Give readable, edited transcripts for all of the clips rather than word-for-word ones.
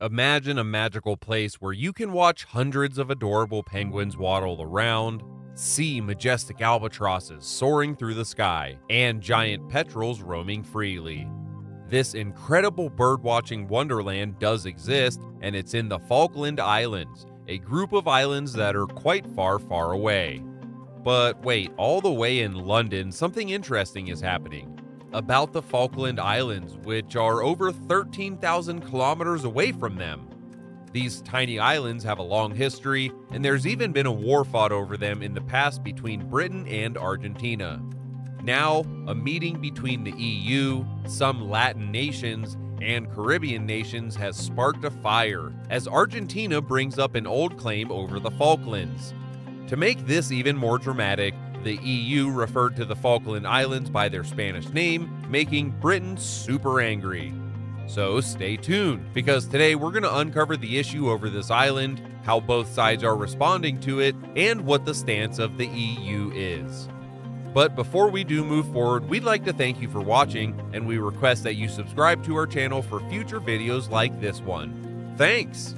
Imagine a magical place where you can watch hundreds of adorable penguins waddle around, see majestic albatrosses soaring through the sky, and giant petrels roaming freely. This incredible birdwatching wonderland does exist, and it's in the Falkland Islands, a group of islands that are quite far, far away. But wait, all the way in London, something interesting is happening about the Falkland Islands, which are over 13,000 kilometers away from them. These tiny islands have a long history, and there's even been a war fought over them in the past between Britain and Argentina. Now, a meeting between the EU, some Latin nations, and Caribbean nations has sparked a fire as Argentina brings up an old claim over the Falklands. To make this even more dramatic, the EU referred to the Falkland Islands by their Spanish name, making Britain super angry. So stay tuned, because today we're going to uncover the issue over this island, how both sides are responding to it, and what the stance of the EU is. But before we do move forward, we'd like to thank you for watching, and we request that you subscribe to our channel for future videos like this one. Thanks!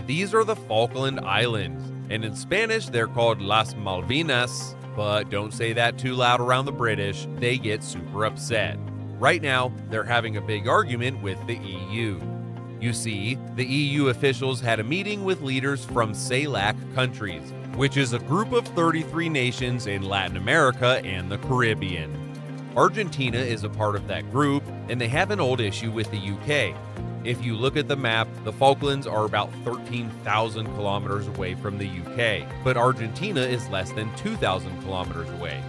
These are the Falkland Islands, and in Spanish they're called Las Malvinas, but don't say that too loud around the British, they get super upset. Right now, they're having a big argument with the EU. You see, the EU officials had a meeting with leaders from CELAC countries, which is a group of 33 nations in Latin America and the Caribbean. Argentina is a part of that group, and they have an old issue with the UK. If you look at the map, the Falklands are about 13,000 kilometers away from the UK, but Argentina is less than 2,000 kilometers away.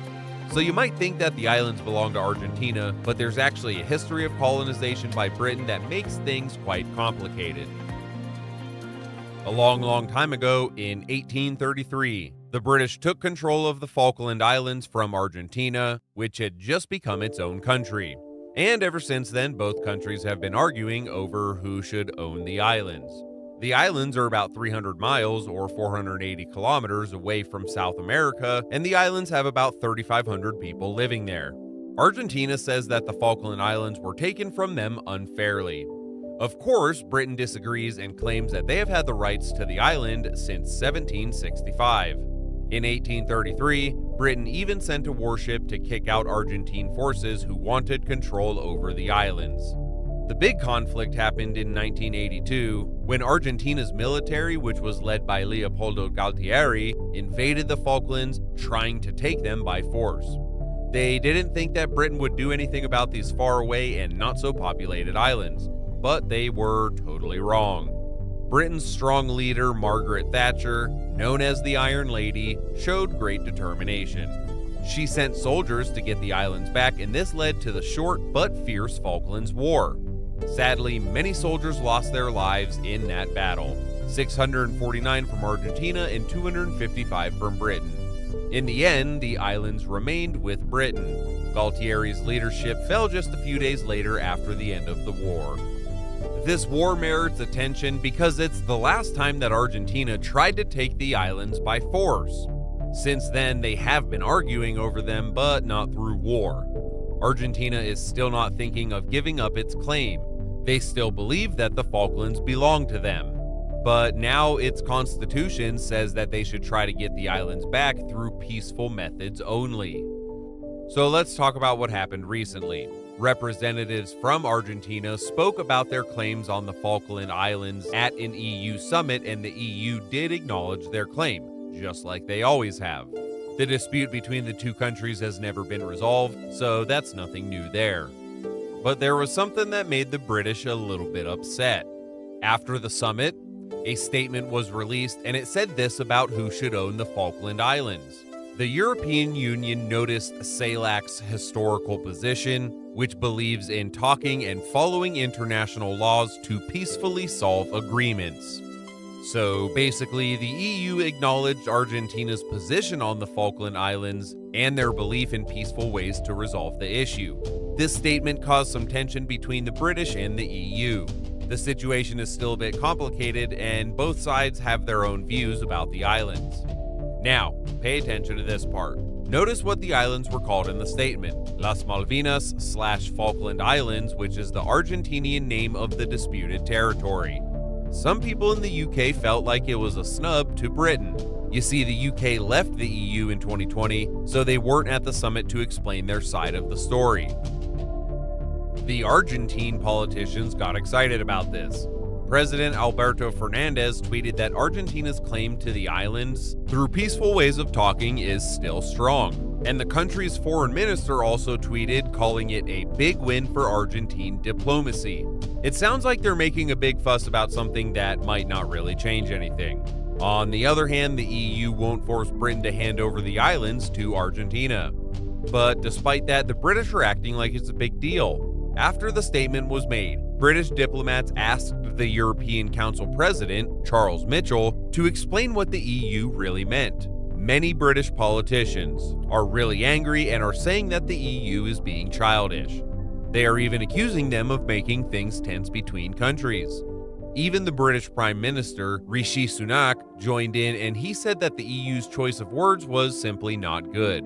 So you might think that the islands belong to Argentina, but there's actually a history of colonization by Britain that makes things quite complicated. A long time ago, in 1833, the British took control of the Falkland Islands from Argentina, which had just become its own country. And ever since then, both countries have been arguing over who should own the islands. The islands are about 300 miles or 480 kilometers away from South America, and the islands have about 3,500 people living there. Argentina says that the Falkland Islands were taken from them unfairly. Of course, Britain disagrees and claims that they have had the rights to the island since 1765. In 1833, Britain even sent a warship to kick out Argentine forces who wanted control over the islands. The big conflict happened in 1982 when Argentina's military, which was led by Leopoldo Galtieri, invaded the Falklands, trying to take them by force. They didn't think that Britain would do anything about these far away and not so populated islands, but they were totally wrong. Britain's strong leader, Margaret Thatcher, known as the Iron Lady, showed great determination. She sent soldiers to get the islands back, and this led to the short but fierce Falklands War. Sadly, many soldiers lost their lives in that battle, 649 from Argentina and 255 from Britain. In the end, the islands remained with Britain. Galtieri's leadership fell just a few days later after the end of the war. This war merits attention because it's the last time that Argentina tried to take the islands by force. Since then, they have been arguing over them, but not through war. Argentina is still not thinking of giving up its claim. They still believe that the Falklands belong to them. But now its constitution says that they should try to get the islands back through peaceful methods only. So let's talk about what happened recently. Representatives from Argentina spoke about their claims on the Falkland Islands at an EU summit, and the EU did acknowledge their claim, just like they always have. The dispute between the two countries has never been resolved, so that's nothing new there. But there was something that made the British a little bit upset. After the summit, a statement was released, and it said this about who should own the Falkland Islands. The European Union noticed CELAC's historical position, which believes in talking and following international laws to peacefully solve agreements. So basically, the EU acknowledged Argentina's position on the Falkland Islands and their belief in peaceful ways to resolve the issue. This statement caused some tension between the British and the EU. The situation is still a bit complicated, and both sides have their own views about the islands. Now, pay attention to this part. Notice what the islands were called in the statement: Las Malvinas / Falkland Islands, which is the Argentinian name of the disputed territory. Some people in the UK felt like it was a snub to Britain. You see, the UK left the EU in 2020, so they weren't at the summit to explain their side of the story. The Argentine politicians got excited about this. President Alberto Fernandez tweeted that Argentina's claim to the islands through peaceful ways of talking is still strong. And the country's foreign minister also tweeted, calling it a big win for Argentine diplomacy. It sounds like they're making a big fuss about something that might not really change anything. On the other hand, the EU won't force Britain to hand over the islands to Argentina. But despite that, the British are acting like it's a big deal. After the statement was made, British diplomats asked the European Council President, Charles Mitchell, to explain what the EU really meant. Many British politicians are really angry and are saying that the EU is being childish. They are even accusing them of making things tense between countries. Even the British Prime Minister, Rishi Sunak, joined in, and he said that the EU's choice of words was simply not good.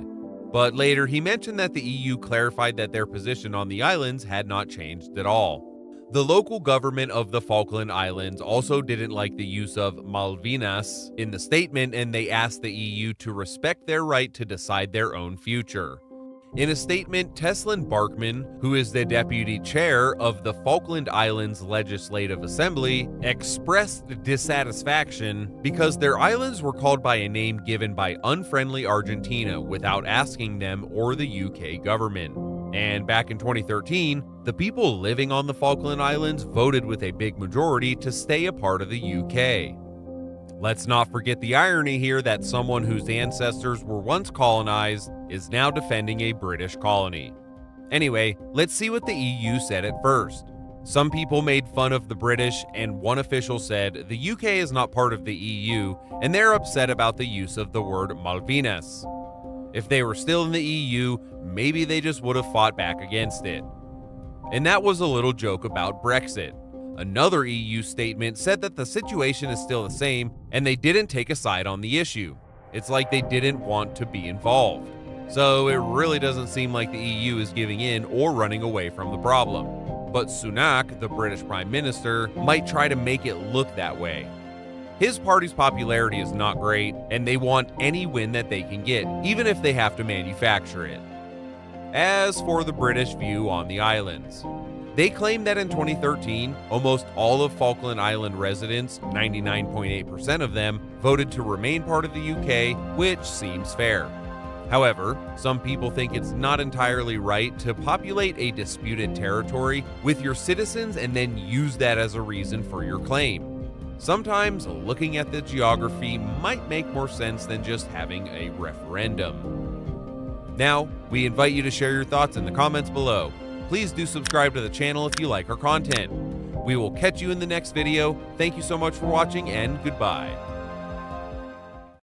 But later he mentioned that the EU clarified that their position on the islands had not changed at all. The local government of the Falkland Islands also didn't like the use of Malvinas in the statement, and they asked the EU to respect their right to decide their own future. In a statement, Teslin Barkman, who is the deputy chair of the Falkland Islands Legislative Assembly, expressed dissatisfaction because their islands were called by a name given by unfriendly Argentina without asking them or the UK government. And back in 2013, the people living on the Falkland Islands voted with a big majority to stay a part of the UK. Let's not forget the irony here that someone whose ancestors were once colonized is now defending a British colony. Anyway, let's see what the EU said at first. Some people made fun of the British, and one official said the UK is not part of the EU, and they're upset about the use of the word Malvinas. If they were still in the EU, maybe they just would have fought back against it. And that was a little joke about Brexit. Another EU statement said that the situation is still the same and they didn't take a side on the issue. It's like they didn't want to be involved. So it really doesn't seem like the EU is giving in or running away from the problem. But Sunak, the British Prime Minister, might try to make it look that way. His party's popularity is not great, and they want any win that they can get, even if they have to manufacture it. As for the British view on the islands, they claim that in 2013, almost all of Falkland Island residents, 99.8% of them, voted to remain part of the UK, which seems fair. However, some people think it's not entirely right to populate a disputed territory with your citizens and then use that as a reason for your claim. Sometimes looking at the geography might make more sense than just having a referendum. Now, we invite you to share your thoughts in the comments below. Please do subscribe to the channel if you like our content. We will catch you in the next video. Thank you so much for watching, and goodbye.